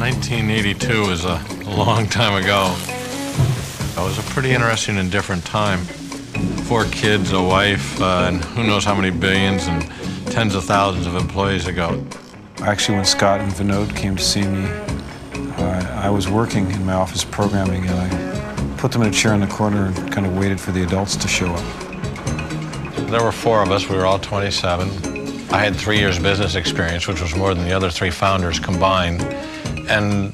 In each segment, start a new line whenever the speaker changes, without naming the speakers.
1982 is a long time ago. It was a pretty interesting and different time. 4 kids, a wife, and who knows how many billions and tens of thousands of employees ago.
Actually, when Scott and Vinod came to see me, I was working in my office programming, and I put them in a chair in the corner and kind of waited for the adults to show up.
There were 4 of us. We were all 27. I had 3 years business experience, which was more than the other 3 founders combined. And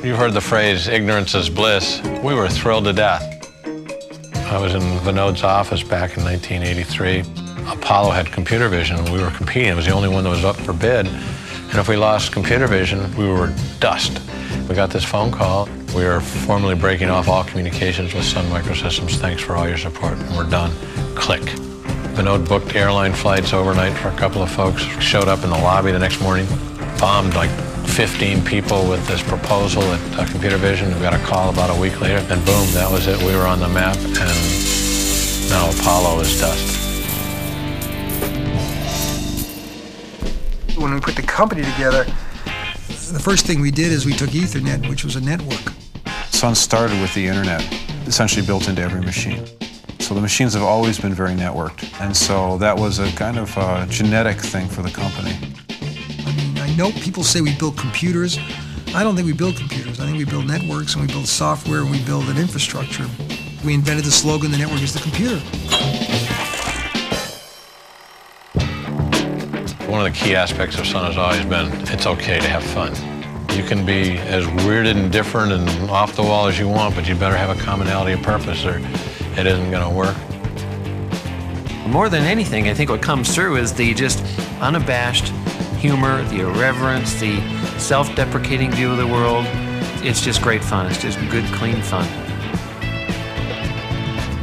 you heard the phrase, ignorance is bliss. We were thrilled to death. I was in Vinod's office back in 1983. Apollo had computer vision, and we were competing. It was the only one that was up for bid. And if we lost computer vision, we were dust. We got this phone call. We are formally breaking off all communications with Sun Microsystems. Thanks for all your support, and we're done. Click. Vinod booked airline flights overnight for a couple of folks, showed up in the lobby the next morning, bombed like 15 people with this proposal at computer vision. We got a call about a week later, and boom, that was it. We were on the map, and now Apollo is dust.
When we put the company together, the first thing we did is we took Ethernet, which was a network.
Sun started with the internet, essentially built into every machine. So the machines have always been very networked, and so that was a kind of genetic thing for the company.
I know people say we build computers. I don't think we build computers. I think we build networks, and we build software, and we build an infrastructure. We invented the slogan, the network is the computer.
One of the key aspects of Sun has always been, it's okay to have fun. You can be as weirded and different and off the wall as you want, but you better have a commonality of purpose or it isn't going to work.
More than anything, I think what comes through is the just unabashed humor, the irreverence, the self-deprecating view of the world. It's just great fun. It's just good, clean fun.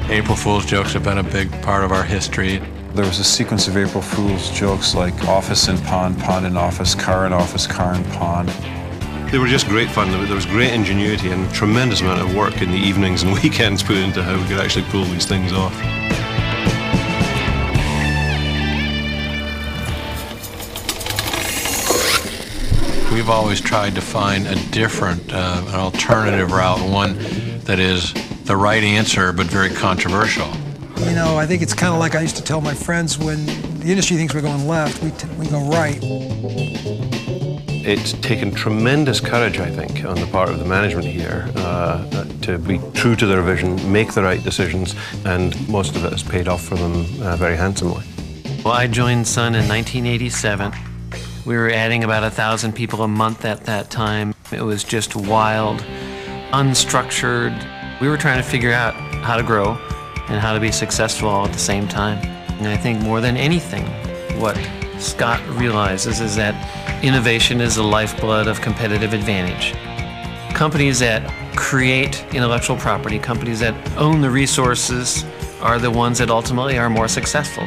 April Fool's jokes have been a big part of our history.
There was a sequence of April Fool's jokes like office and pond, pond and office, car and office, car and pond.
They were just great fun. There was great ingenuity and a tremendous amount of work in the evenings and weekends put into how we could actually pull these things off.
We've always tried to find a different, an alternative route, one that is the right answer but very controversial.
You know, I think it's kind of like I used to tell my friends, when the industry thinks we're going left, we go right.
It's taken tremendous courage, I think, on the part of the management here to be true to their vision, make the right decisions, and most of it has paid off for them very handsomely.
Well, I joined Sun in 1987. We were adding about 1,000 people a month at that time. It was just wild, unstructured. We were trying to figure out how to grow and how to be successful all at the same time. And I think more than anything, what Scott realizes is that innovation is the lifeblood of competitive advantage. Companies that create intellectual property, companies that own the resources, are the ones that ultimately are more successful.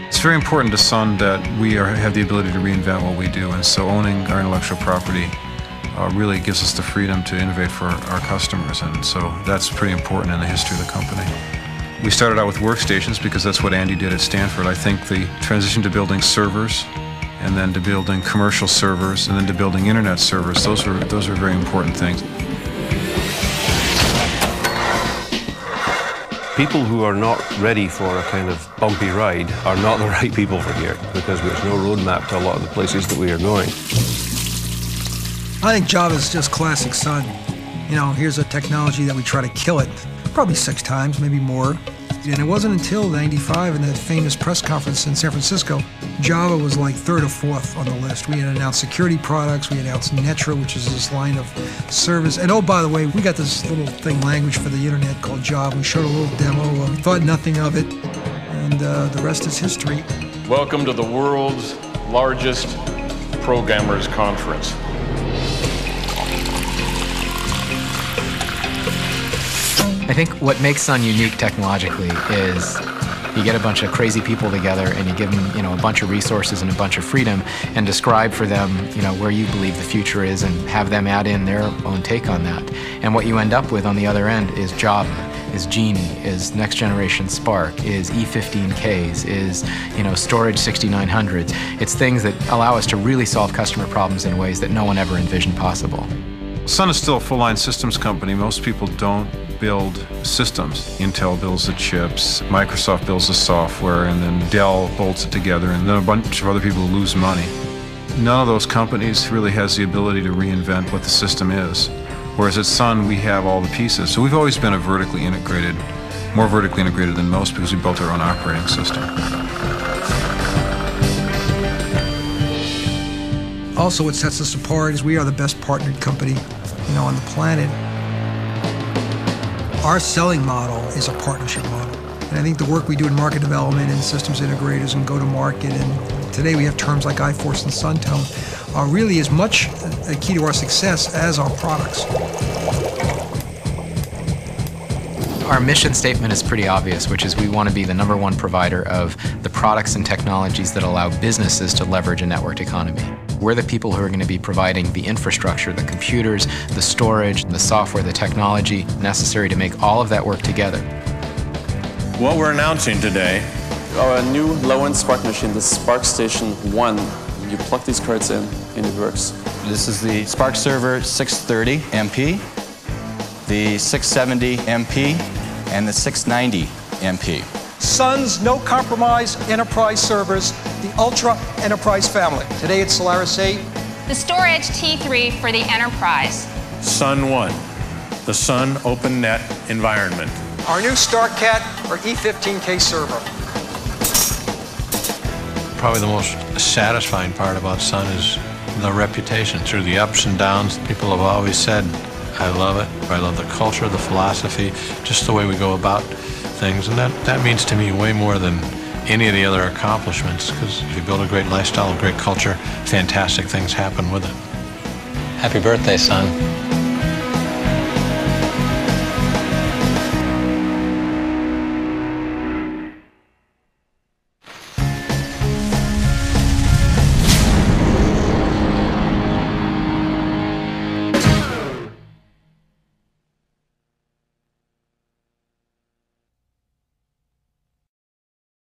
It's very important to Sun that we have the ability to reinvent what we do, and so owning our intellectual property really gives us the freedom to innovate for our customers, and so that's pretty important in the history of the company. We started out with workstations because that's what Andy did at Stanford. I think the transition to building servers, and then to building commercial servers, and then to building internet servers, those are very important things.
People who are not ready for a kind of bumpy ride are not the right people for here, because there's no roadmap to a lot of the places that we are going.
I think Java is just classic Sun. You know, here's a technology that we try to kill it, probably 6 times, maybe more. And it wasn't until '95 in that famous press conference in San Francisco, Java was like 3rd or 4th on the list. We had announced security products, we announced Netra, which is this line of service. And oh, by the way, we got this little thing, language for the internet called Java. We showed a little demo, we thought nothing of it, and the rest is history.
Welcome to the world's largest programmers conference.
I think what makes Sun unique technologically is You get a bunch of crazy people together and you give them, a bunch of resources and a bunch of freedom and describe for them, where you believe the future is and have them add in their own take on that. And what you end up with on the other end is Java, is Genie, is next generation Spark, is E15Ks, is storage 6900s. It's things that allow us to really solve customer problems in ways that no one ever envisioned possible.
Sun is still a full-line systems company. Most people don't build systems. Intel builds the chips, Microsoft builds the software, and then Dell bolts it together, and then a bunch of other people lose money. None of those companies really has the ability to reinvent what the system is. Whereas at Sun, we have all the pieces. So we've always been more vertically integrated than most because we built our own operating system.
Also, what sets us apart is we are the best partnered company, on the planet. Our selling model is a partnership model. And I think the work we do in market development and systems integrators and go-to-market, and today we have terms like iForce and SunTone, are really as much a key to our success as our products.
Our mission statement is pretty obvious, which is we want to be the #1 provider of the products and technologies that allow businesses to leverage a networked economy. We're the people who are going to be providing the infrastructure, the computers, the storage, the software, the technology necessary to make all of that work together.
What we're announcing today,
our new low-end Spark machine, the Spark Station 1. You plug these cards in and it works.
This is the Spark Server 630 MP, the 670 MP, and the 690 MP.
Sun's no-compromise enterprise servers, the Ultra Enterprise family. Today it's Solaris 8.
The storage T3 for the enterprise.
Sun 1, the Sun OpenNet environment.
Our new StarCat or E15K server.
Probably the most satisfying part about Sun is the reputation. Through the ups and downs, people have always said, I love it. I love the culture, the philosophy, just the way we go about things. And that means to me way more than any of the other accomplishments, because if you build a great lifestyle, a great culture, fantastic things happen with it. Happy birthday, Sun.